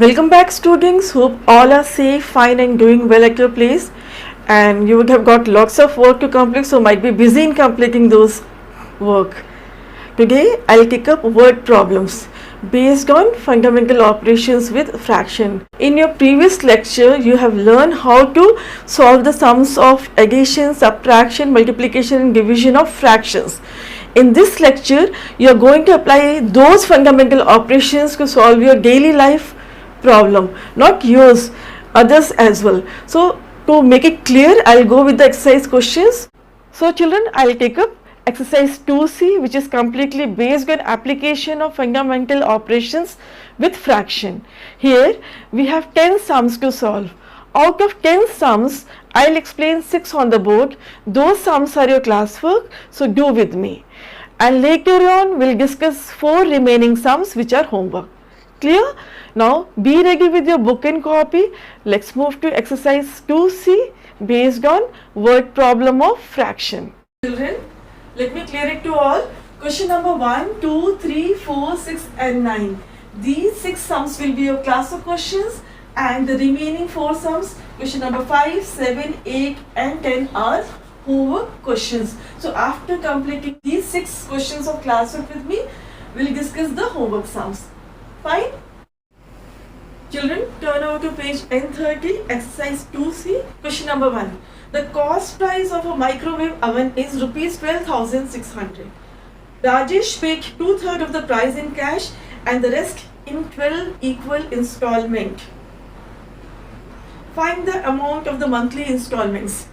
Welcome back, students. Hope all are safe, fine and doing well at your place, and you would have got lots of work to complete, so might be busy in completing those work. Today I'll take up word problems based on fundamental operations with fraction. In your previous lecture you have learned how to solve the sums of addition, subtraction, multiplication and division of fractions. In this lecture you are going to apply those fundamental operations to solve your daily life problem, not yours, others as well. So to make it clear, I'll go with the exercise questions. So children, I'll take up exercise 2C, which is completely based on application of fundamental operations with fraction. Here we have 10 sums to solve. Out of 10 sums, I'll explain 6 on the board. Those sums are your classwork, so do with me. And later on, we'll discuss 4 remaining sums which are homework. Clear? Now be ready with your book and copy. Let's move to exercise 2C based on word problem of fraction. Children, let me clear it to all. Question number 1, 2, 3, 4, 6 and 9. These 6 sums will be your class of questions, and the remaining 4 sums, question number 5, 7, 8 and 10 are homework questions. So after completing these 6 questions of classwork with me, we'll discuss the homework sums. Fine? Children, turn over to page N30, exercise 2C, question number 1. The cost price of a microwave oven is rupees 12,600. Rajesh paid 2/3 of the price in cash and the rest in 12 equal installment. Find the amount of the monthly installments.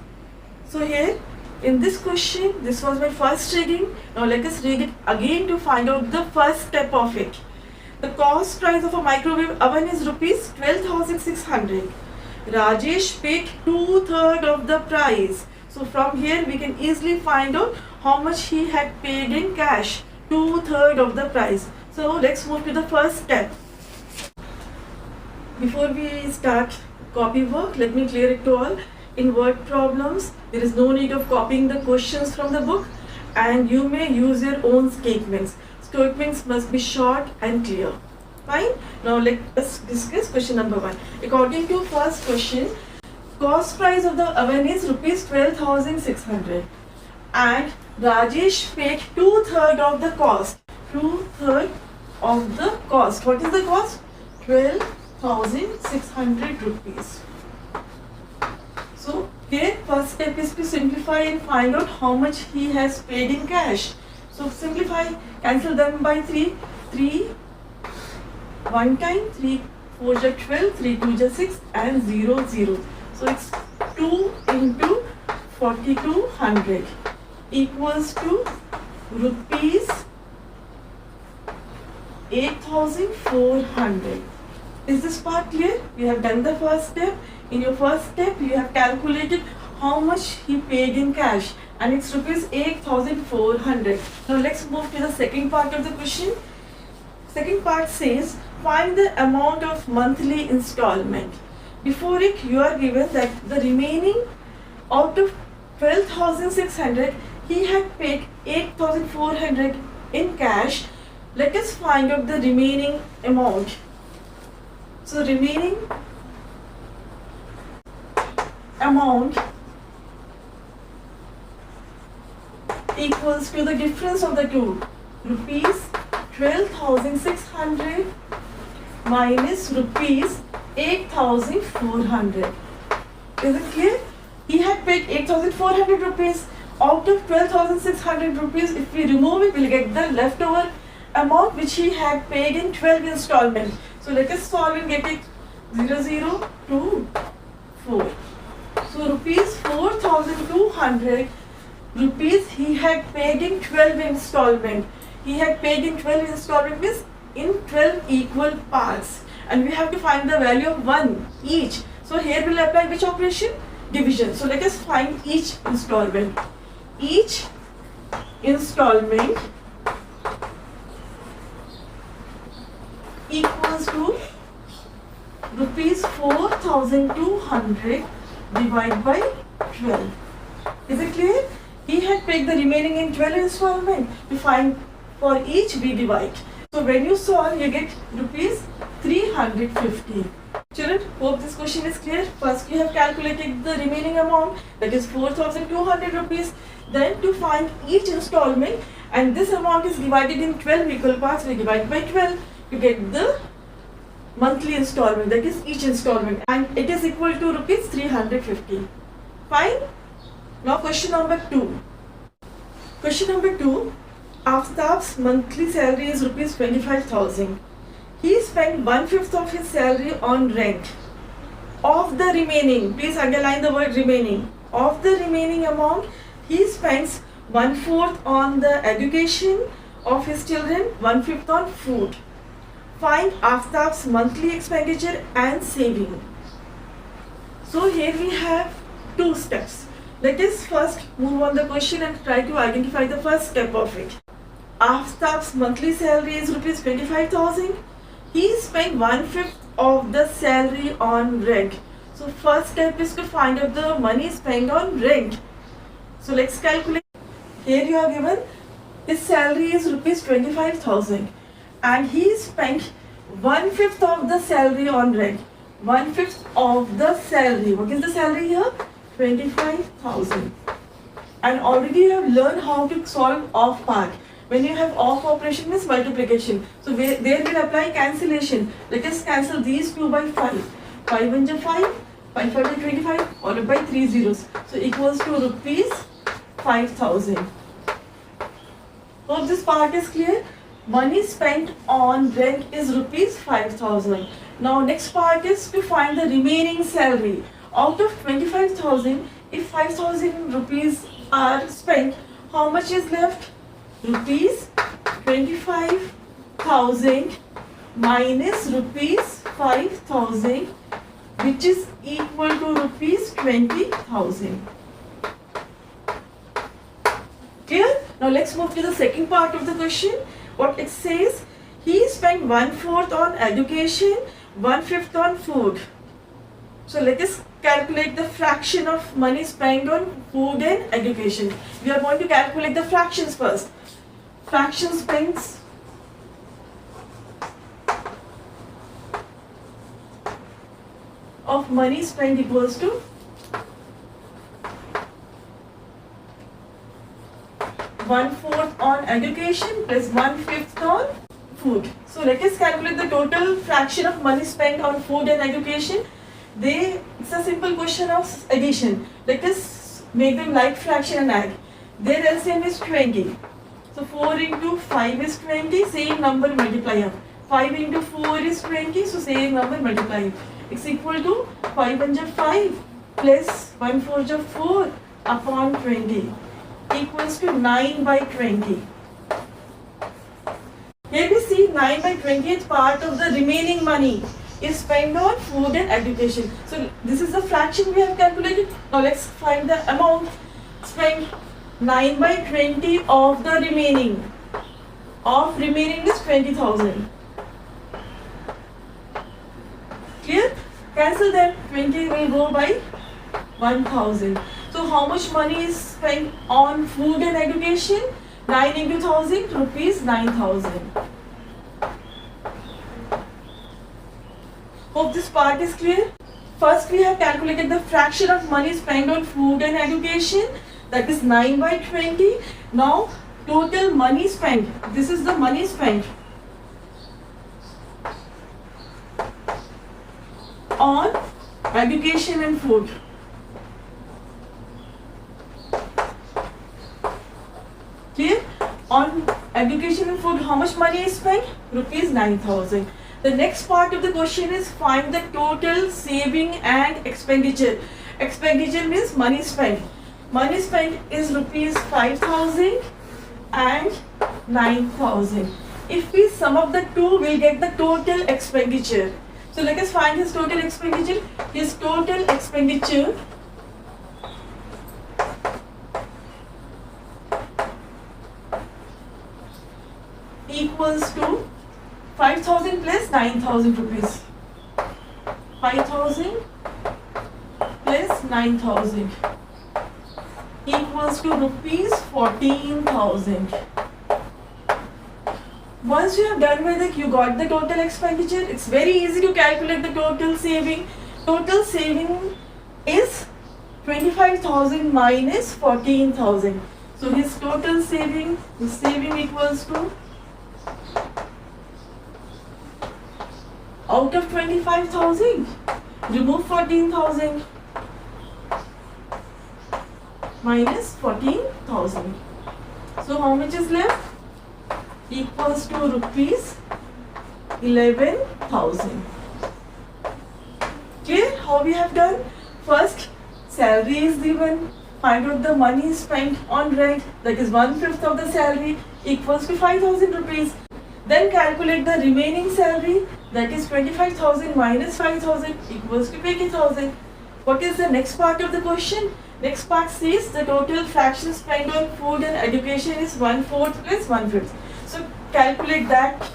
So here, in this question, this was my first reading. Now let us read it again to find out the first step of it. The cost price of a microwave oven is rupees 12,600. Rajesh paid 2/3 of the price. So from here we can easily find out how much he had paid in cash. 2/3 of the price. So let's move to the first step. Before we start copy work, let me clear it to all. In word problems, there is no need of copying the questions from the book, and you may use your own statements. Statements must be short and clear. Fine. Now let us discuss question number 1. According to first question, cost price of the oven is rupees 12,600 and Rajesh paid 2/3 of the cost. 2/3 of the cost. What is the cost? 12,600 rupees. So here first step is to simplify and find out how much he has paid in cash. So simplify, cancel them by 3. 3 one time, 3 4 is 12, 3 2 is 6 and 0 0. So it's 2 into 4,200 equals to rupees 8,400. Is this part clear? We have done the first step. In your first step, you have calculated how much he paid in cash, and it's rupees 8,400. Now let's move to the second part of the question. Second part says, find the amount of monthly installment. Before it, you are given that the remaining out of 12,600, he had paid 8,400 in cash. Let us find out the remaining amount. So remaining amount equals to the difference of the two, rupees 12,600 minus rupees 8,400. Is it clear? He had paid 8,400 rupees. Out of 12,600 rupees, if we remove it, we'll get the leftover amount which he had paid in 12 installments. So let us solve and get it. 0 0 2 4. So rupees 4,200 rupees he had paid in 12 installment. He had paid in 12 installment means in 12 equal parts, and we have to find the value of 1 each. So here we'll apply which operation? Division. So let us find each installment. Each installment equals to rupees 4,200 divided by 12. Is it clear? He had paid the remaining in 12 installment. To find for each, we divide. So when you solve, you get rupees 350. Children, hope this question is clear. First, you have calculated the remaining amount, that is 4,200 rupees. Then to find each installment, and this amount is divided in 12 equal parts, we divide by 12 to get the monthly installment, that is each installment, and it is equal to rupees 350. Fine. Now question number 2. Question number 2. Aftab's monthly salary is rupees 25,000. He spent 1/5 of his salary on rent. Of the remaining, please underline the word remaining. Of the remaining amount, he spends 1/4 on the education of his children, 1/5 on food. Find Aftab's monthly expenditure and saving. So here we have 2 steps. Let us first move on the question and try to identify the first step of it. Aftab's monthly salary is rupees 25,000. He spent 1/5 of the salary on rent. So first step is to find out the money spent on rent. So let's calculate. Here you are given his salary is rupees 25,000 and he spent 1/5 of the salary on rent. 1/5 of the salary. What is the salary here? 25,000. And already you have learned how to solve off part. When you have off operation means multiplication. So there will apply cancellation. Let us cancel these 2 by 5. 5 1 is 5. 5 5 is 25. Followed by 3 zeros. So equals to rupees 5,000. Hope this part is clear. Money spent on rent is rupees 5,000. Now next part is to find the remaining salary. Out of 25,000, if 5,000 rupees are spent, how much is left? Rupees 25,000 minus rupees 5,000, which is equal to rupees 20,000. Clear? Now let's move to the second part of the question. What it says, he spent 1/4 on education, 1/5 on food. So let us calculate the fraction of money spent on food and education. We are going to calculate the fractions first. Fraction spends of money spent equals to 1/4 on education plus 1/5 on food. So let us calculate the total fraction of money spent on food and education. It's a simple question of addition. Let us make them like fraction and add. Their LCM is 20. So 4 into 5 is 20, same number multiply up. 5 into 4 is 20, so same number multiply up. It's equal to 5 1 is 5 plus 1 4 is 4 upon 20 equals to 9 by 20. Here we see 9 by 20th part of the remaining money is spent on food and education. So this is the fraction we have calculated. Now let's find the amount spent. 9 by 20 of the remaining. Of remaining is 20,000. Clear? Cancel them. 20 will go by 1,000. So how much money is spent on food and education? 9 into 1,000, rupees 9,000. Hope this part is clear. First we have calculated the fraction of money spent on food and education, that is 9 by 20. Now total money spent, this is the money spent on education and food. Clear? On education and food, how much money is spent? Rupees 9,000. The next part of the question is find the total saving and expenditure. Expenditure means money spent. Money spent is rupees 5,000 and 9,000. If we sum up the two, we'll get the total expenditure. So let us find his total expenditure. His total expenditure equals to 5,000 plus 9,000 rupees. 5,000 plus 9,000 equals to rupees 14,000. Once you have done with it, you got the total expenditure. It's very easy to calculate the total saving. Total saving is 25,000 minus 14,000. So his total saving, equals to, out of 25,000, remove 14,000 minus 14,000. So how much is left? Equals to rupees 11,000. Clear how we have done? First, salary is given. Find out the money spent on rent, that is 1/5 of the salary, equals to 5,000 rupees. Then calculate the remaining salary, that is 25,000 minus 5,000, equals to 20,000. What is the next part of the question? Next part says the total fraction spent on food and education is 1/4 plus 1/5. So calculate that,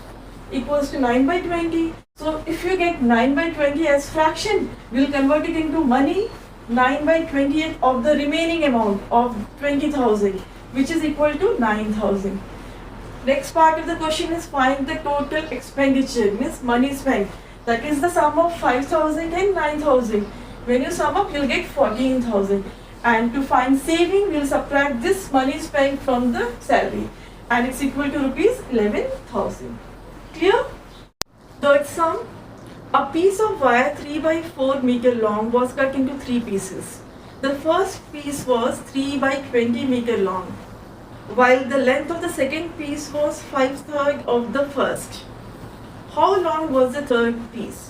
equals to 9 by 20. So if you get 9 by 20 as fraction, we'll convert it into money. 9 by 28 of the remaining amount of 20,000, which is equal to 9,000. Next part of the question is find the total expenditure, means money spent. That is the sum of 5,000 and 9,000. When you sum up, you'll get 14,000. And to find saving, we'll subtract this money spent from the salary. And it's equal to rupees 11,000. Clear? Third sum. A piece of wire 3 by 4 meter long was cut into 3 pieces. The first piece was 3 by 20 meter long, while the length of the second piece was 5/3 of the first. How long was the third piece?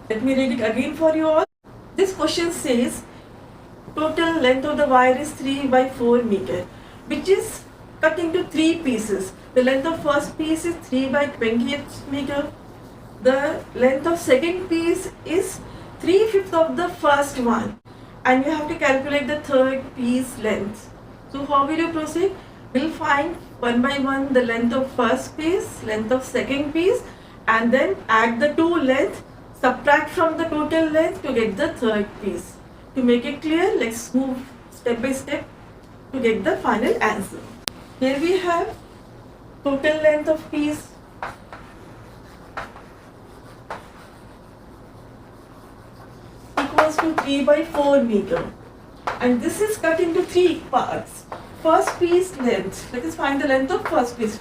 Let me read it again for you all. This question says total length of the wire is 3 by 4 meter, which is cut into 3 pieces. The length of first piece is 3 by 20 meter. The length of second piece is 3/5 of the first one, and you have to calculate the third piece length. So how will you proceed? We'll find one by one the length of first piece, length of second piece, and then add the two lengths, subtract from the total length to get the third piece. To make it clear, let's move step by step to get the final answer. Here we have total length of piece equals to 3 by 4 meter, and this is cut into 3 parts. First piece length, let us find the length of first piece.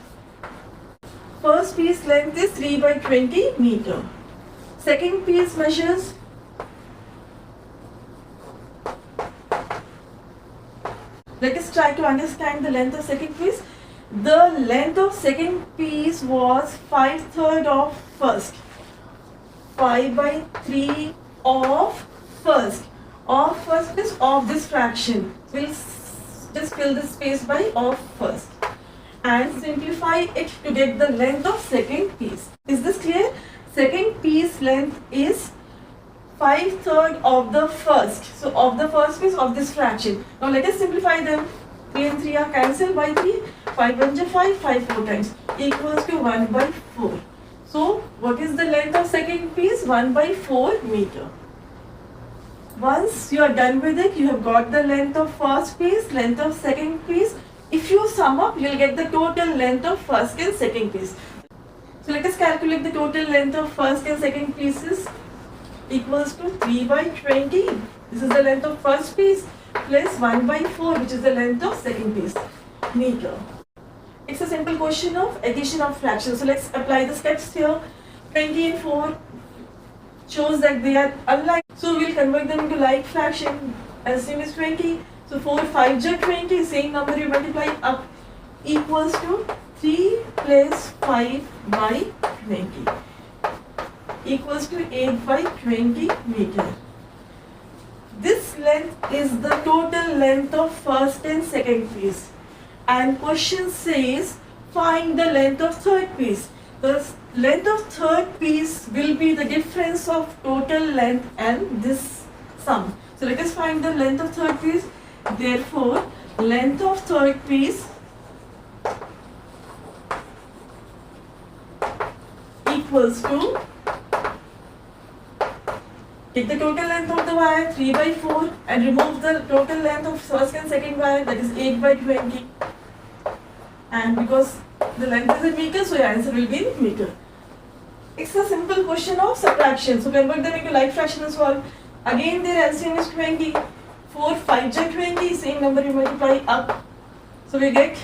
First piece length is 3 by 20 meter. Second piece measures, let us try to understand the length of second piece. The length of second piece was 5/3 of first. 5 by 3 of first. Of first is of this fraction. We'll just fill this space by of first and simplify it to get the length of second piece. Is this clear? Second piece length is 5/3 of the first. So of the first piece of this fraction. Now let us simplify them. 3 and 3 are cancelled by 3. 5 1 5, 5 4 times, equals to 1 by 4. So what is the length of second piece? 1 by 4 meter. Once you are done with it, you have got the length of first piece, length of second piece. If you sum up, you will get the total length of first and second piece. So let us calculate the total length of first and second pieces. Equals to 3 by 20. This is the length of first piece, plus 1 by 4, which is the length of second piece, meter. It's a simple question of addition of fractions. So let's apply the steps here. 20 and 4 shows that they are unlike. So we'll convert them into like fraction as same as 20. So 4 5 ja 20, same number you multiply up, equals to 3 plus 5 by 20, equals to 8 by 20 meter. This length is the total length of first and second piece. And question says find the length of third piece. The length of third piece will be the difference of total length and this sum. So let us find the length of third piece. Therefore, length of third piece equals to, take the total length of the wire 3 by 4 and remove the total length of first and second wire, that is 8 by 20. And because the length is in meter, so your answer will be in meter. It's a simple question of subtraction. So convert them into like fraction and solve. Again their LCM is 20. 4 5 ja 20, same number you multiply up. So we get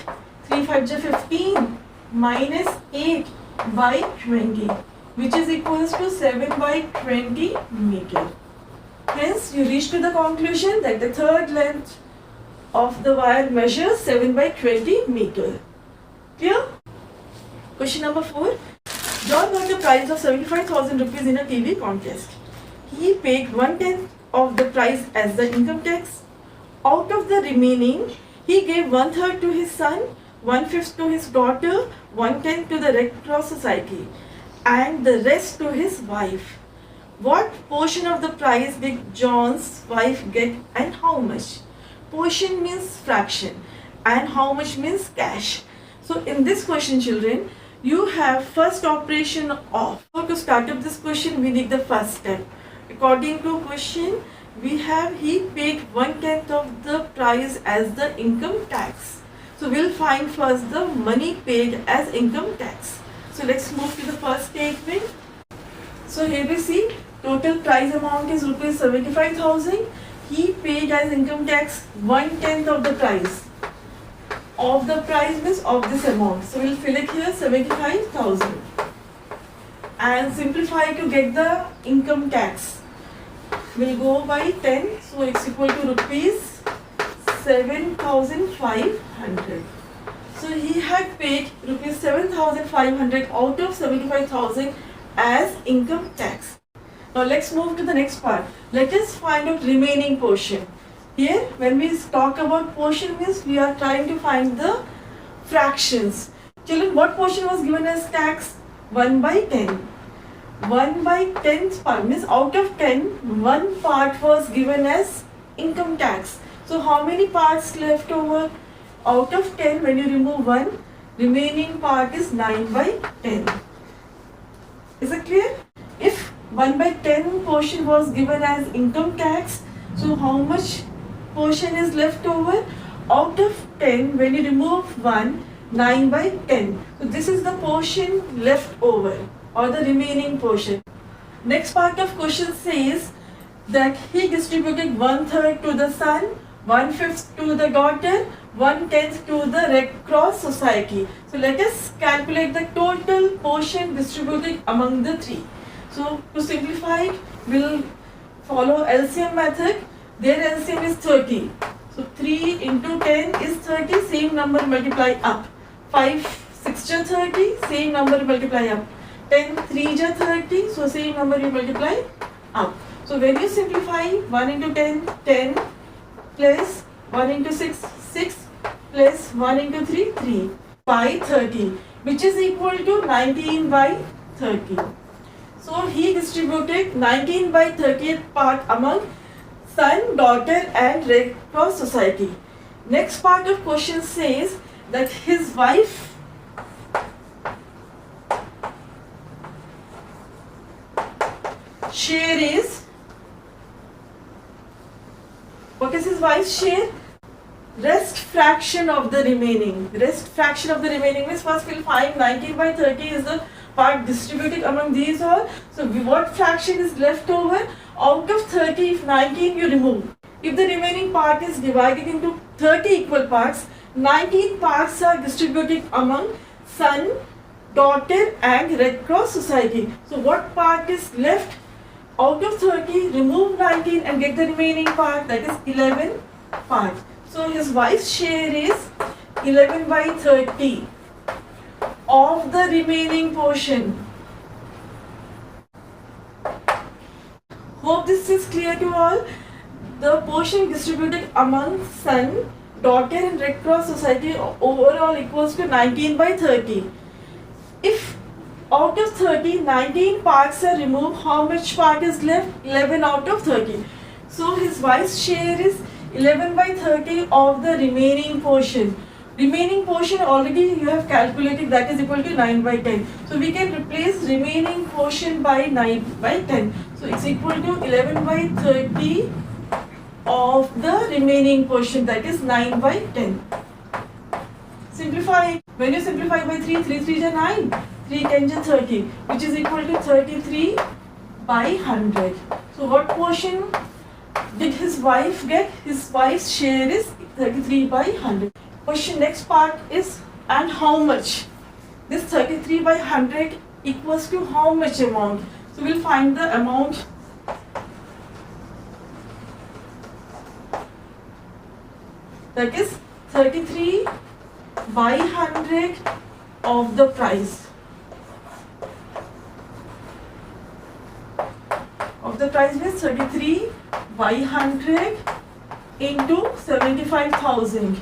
3 5 ja 15 minus 8 by 20, which is equals to 7 by 20 meter. Hence you reach to the conclusion that the third length of the wire measures 7 by 20 meter. Clear? Question number 4. John got the prize of 75,000 rupees in a TV contest. He paid 1/10 of the prize as the income tax. Out of the remaining, he gave 1/3 to his son, 1/5 to his daughter, 1/10 to the Red Cross Society, and the rest to his wife. What portion of the prize did John's wife get and how much? Portion means fraction and how much means cash. So in this question, children, you have first operation of. So to start up this question, we need the first step. According to question, we have he paid 1/10 of the price as the income tax. So we'll find first the money paid as income tax. So let's move to the first statement. So here we see total price amount is rupees 75,000. He paid as income tax 1/10 of the price. Of the price means of this amount. So we'll fill it here 75,000. And simplify to get the income tax. We'll go by 10. So it's equal to rupees 7,500. So he had paid rupees 7,500 out of 75,000 as income tax. Now let's move to the next part. Let us find out remaining portion. Here when we talk about portion means we are trying to find the fractions. Children, what portion was given as tax? 1/10. 1/10th part means out of 10, one part was given as income tax. So how many parts left over? Out of 10, when you remove 1, remaining part is 9/10. Is it clear? If 1/10 portion was given as income tax, so how much portion is left over? Out of 10, when you remove 1, 9/10. So this is the portion left over or the remaining portion. Next part of question says that he distributed 1/3 to the son, 1/5 to the daughter, 1/10 to the Red Cross Society. So let us calculate the total portion distributed among the three. So to simplify it, we'll follow LCM method. Their LCM is 30. So 3 into 10 is 30, same number multiply up. 5 6 ja 30, same number multiply up. 10 3 ja 30, so same number you multiply up. So when you simplify 1 into 10, 10 plus 1 into 6, 6 plus 1 into 3, 3 by 30, which is equal to 19 by 30. So he distributed 19 by 30th part among son, daughter and Red Cross Society. Next part of question says that his wife share is, what is his wife's share? Rest fraction of the remaining. Rest fraction of the remaining means first we'll find 19 by 30 is the part distributed among these all. So what fraction is left over? Out of 30, if 19 you remove. If the remaining part is divided into 30 equal parts, 19 parts are distributed among son, daughter and Red Cross Society. So what part is left? Out of 30, remove 19 and get the remaining part, that is 11 part. So his wife's share is 11 by 30 of the remaining portion. Hope this is clear to all. The portion distributed among son, daughter and Red Cross Society overall equals to 19 by 30. If out of 30, 19 parts are removed, how much part is left? 11 out of 30. So his wife's share is 11 by 30 of the remaining portion. Remaining portion already you have calculated, that is equal to 9 by 10. So we can replace remaining portion by 9 by 10. So it's equal to 11 by 30 of the remaining portion, that is 9 by 10. Simplify. When you simplify by 3, 3 3 is 9. 3 10 is 30, which is equal to 33 by 100. So what portion did his wife get? His wife's share is 33 by 100. Question next part is, and how much? This 33 by 100 equals to how much amount? So we'll find the amount. That is 33 by 100 of the price. Of the price is 33 by 100 into 75,000.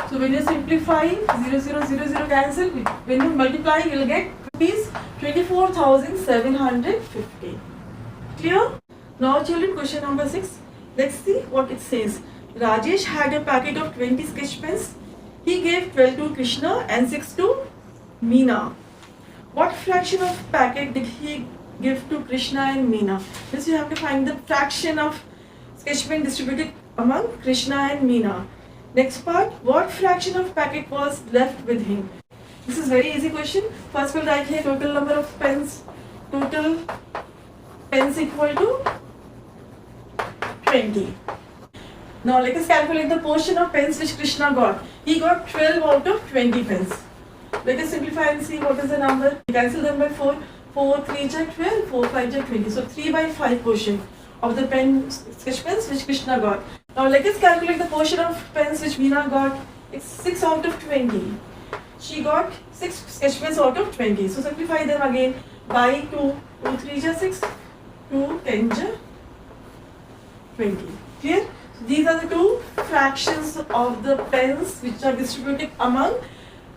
So when you simplify, 0 0 0 0 cancel. When you multiply, you will get rupees 24,750. Clear? Now children, question number 6. Let's see what it says. Rajesh had a packet of 20 sketch pens. He gave 12 to Krishna and 6 to Meena. What fraction of packet did he give to Krishna and Meena? This you have to find the fraction of sketch pen distributed among Krishna and Meena. Next part, what fraction of packet was left with him? This is very easy question. First we'll write here total number of pens. Total pens equal to 20. Now let us calculate the portion of pens which Krishna got. He got 12 out of 20 pens. Let us simplify and see what is the number. Cancel them by 4. 4 3 is 12, 4 5 is 20. So 3 by 5 portion of the sketch pens which Krishna got. Now let us calculate the portion of pens which Meena got. It's 6 out of 20. She got 6 sketch pens out of 20. So simplify them again by 2. 2 3 is 6. 2 10 is 20. Clear? So these are the two fractions of the pens which are distributed among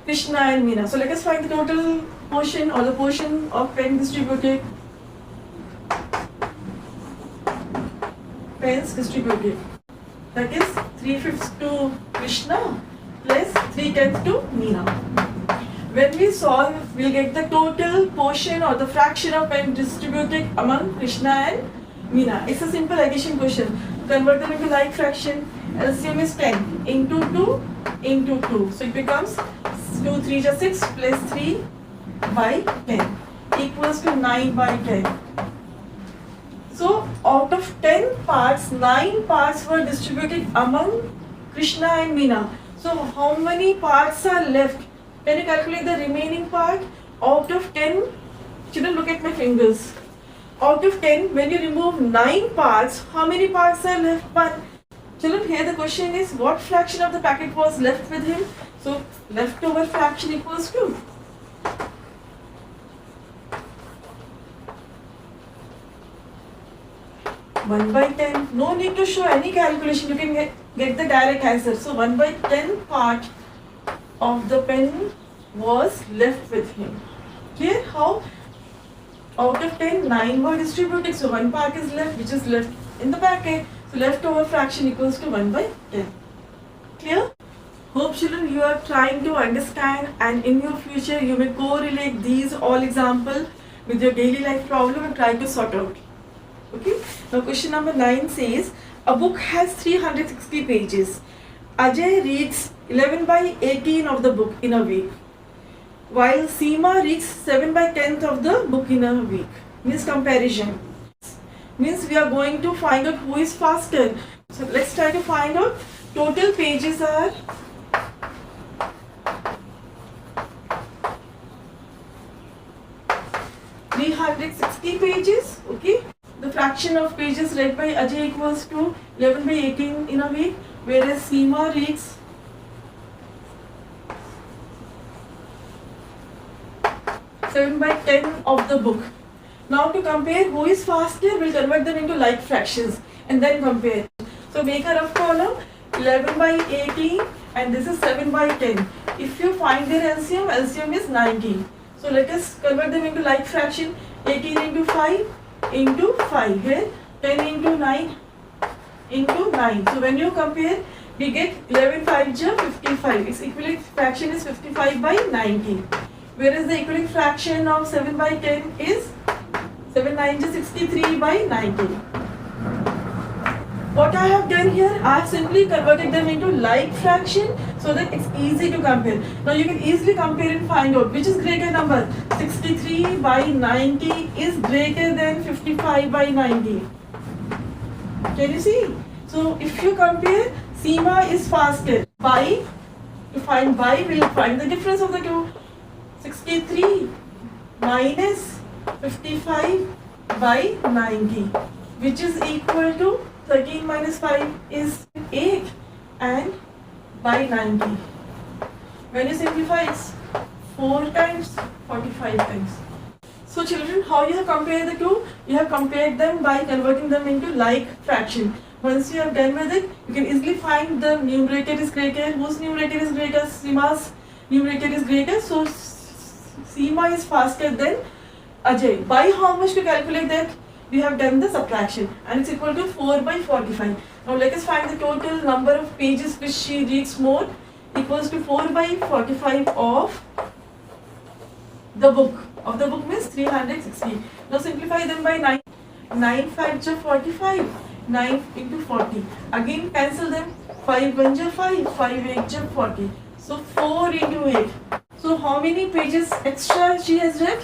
Krishna and Meena. So let us find the total portion or the portion of pen distributed. Pens distributed. That is 3/5 to Krishna plus 3/10 to Meena. When we solve, we'll get the total portion or the fraction of pen distributed among Krishna and Meena. It's a simple addition question. Convert them into like fraction. LCM is 10 into 2 into 2. So it becomes 2 3 is 6 plus 3 by 10 equals to 9 by 10. So out of 10 parts, 9 parts were distributed among Krishna and Meena. So how many parts are left? Can you calculate the remaining part? Out of 10, children, look at my fingers. Out of 10, when you remove 9 parts, how many parts are left? 1. Children, here the question is, what fraction of the packet was left with him? So leftover fraction equals to 1 by 10. No need to show any calculation. You can get the direct answer. So 1 by 10 part of the pen was left with him. Clear? How? Out of 10, 9 were distributed. So 1 part is left, which is left in the packet. So leftover fraction equals to 1 by 10. Clear? Hope children you are trying to understand, and in your future you may correlate these all examples with your daily life problem and try to sort out. Okay. Now question number 9 says, a book has 360 pages. Ajay reads 11 by 18 of the book in a week, while Seema reads 7 by 10th of the book in a week. Means comparison. Means we are going to find out who is faster. So let's try to find out. Total pages are 360 pages. Okay. The fraction of pages read by Ajay equals to 11 by 18 in a week, whereas Seema reads 7 by 10 of the book. Now to compare who is faster, we'll convert them into like fractions and then compare. So make a rough column, 11 by 18 and this is 7 by 10. If you find their LCM, LCM is 19. So let us convert them into like fraction, 18 into 5 into 5 here, 10 into 9 into 9. So when you compare, we get 11 5 is 55. Its equivalent fraction is 55 by 19. Whereas the equivalent fraction of 7 by 10 is 7 9 is 63 by 19. What I have done here, I have simply converted them into like fraction. so that it's easy to compare. Now you can easily compare and find out which is greater number. 63 by 90 is greater than 55 by 90. Can you see? So if you compare, Seema is faster. By, to find by, we'll find the difference of the two. 63 minus 55 by 90, which is equal to 13 minus 5 is 8, and by 90. When you simplify, it's 4 times 45 times. So children, how you have compared the two? You have compared them by converting them into like fraction. Once you have done with it, you can easily find the numerator is greater. Whose numerator is greater? Seema's numerator is greater. So Seema is faster than Ajay. By how much to calculate that? We have done the subtraction, and it's equal to 4 by 45. Now let us find the total number of pages which she reads more, equals to 4 by 45 of the book. Of the book means 360. Now simplify them by 9. 9 5 ja 45. 9 into 40. Again cancel them. 5 1 ja 5. 5 8 ja 40. So 4 into 8. So how many pages extra she has read?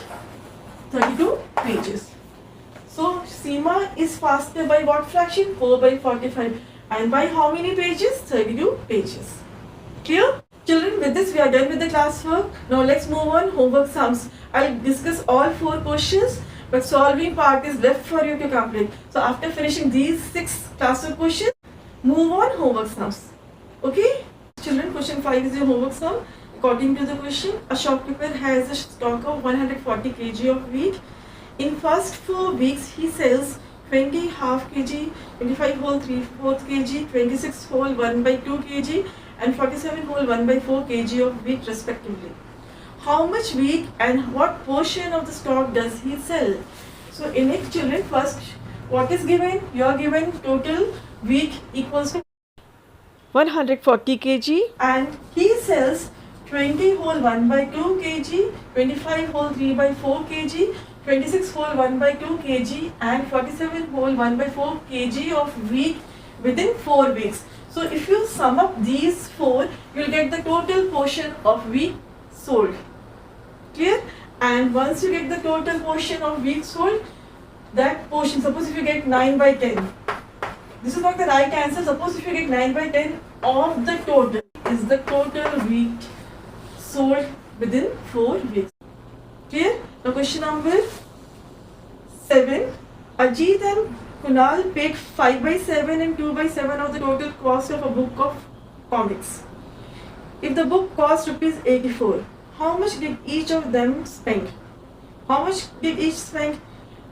32 pages. So Seema is faster by what fraction? 4 by 45. And by how many pages? 32 pages. Clear? Children, with this we are done with the classwork. Now let's move on homework sums. I'll discuss all 4 questions, but solving part is left for you to complete. So after finishing these 6 classwork questions, move on homework sums. Okay? Children, question 5 is your homework sum. According to the question, a shopkeeper has a stock of 140 kg of wheat. In first 4 weeks, he sells 20 half kg, 25 whole 3/4 kg, 26 whole 1 by 2 kg, and 47 whole 1 by 4 kg of wheat respectively. How much wheat and what portion of the stock does he sell? So in it, children, first what is given? You are given total wheat equals to 140 kg, and he sells 20 whole 1 by 2 kg, 25 whole 3 by 4 kg, 26 whole 1 by 2 kg, and 47 whole 1 by 4 kg of wheat within 4 weeks. So if you sum up these 4, you will get the total portion of wheat sold. Clear? And once you get the total portion of wheat sold, that portion, suppose if you get 9 by 10, this is not the right answer. Suppose if you get 9 by 10 of the total, is the total wheat sold within 4 weeks. Clear? Now question number 7. Ajit and Kunal paid 5 by 7 and 2 by 7 of the total cost of a book of comics. If the book cost rupees 84, how much did each of them spend? How much did each spend?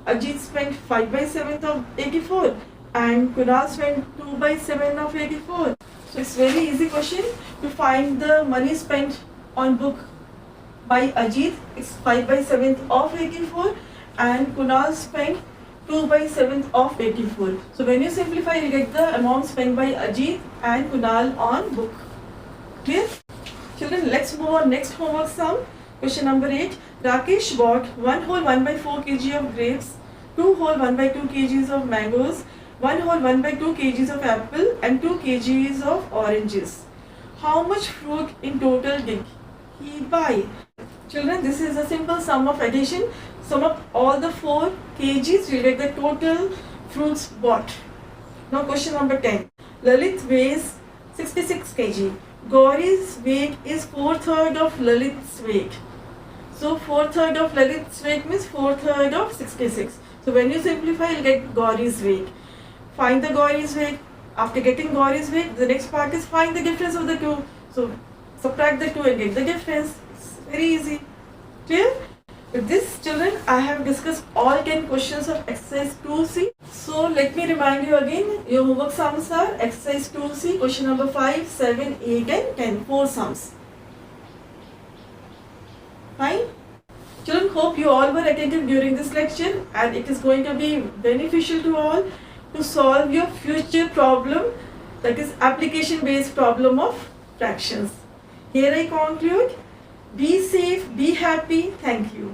Ajit spent 5 by 7 of 84 and Kunal spent 2 by 7 of 84. So it's very easy question to find the money spent on book by Ajit. It's 5 by 7 of 84 and Kunal spent 2 by 7 of 84. So when you simplify, you get the amount spent by Ajit and Kunal on book. Clear? Children, let's move on next homework sum. Question number 8. Rakesh bought 1 whole 1 by 4 kg of grapes, 2 whole 1 by 2 kgs of mangoes, 1 whole 1 by 2 kgs of apple and 2 kgs of oranges. How much fruit in total did he buy? Children, this is a simple sum of addition. Sum up all the 4 kgs, you get the total fruits bought. Now question number 10. Lalit weighs 66 kg. Gauri's weight is 4/3 of Lalit's weight. So 4/3 of Lalit's weight means 4/3 of 66. So when you simplify, you'll get Gauri's weight. Find the Gauri's weight. After getting Gauri's weight, the next part is find the difference of the two. So subtract the two and get the difference. It's very easy. Clear? With this, children, I have discussed all 10 questions of exercise 2C. So let me remind you again, your homework sums are exercise 2C, question number 5, 7, 8 and 10, 4 sums. Fine? Children, hope you all were attentive during this lecture and it is going to be beneficial to all to solve your future problem, that is application based problem of fractions. Here I conclude. Be safe, be happy. Thank you.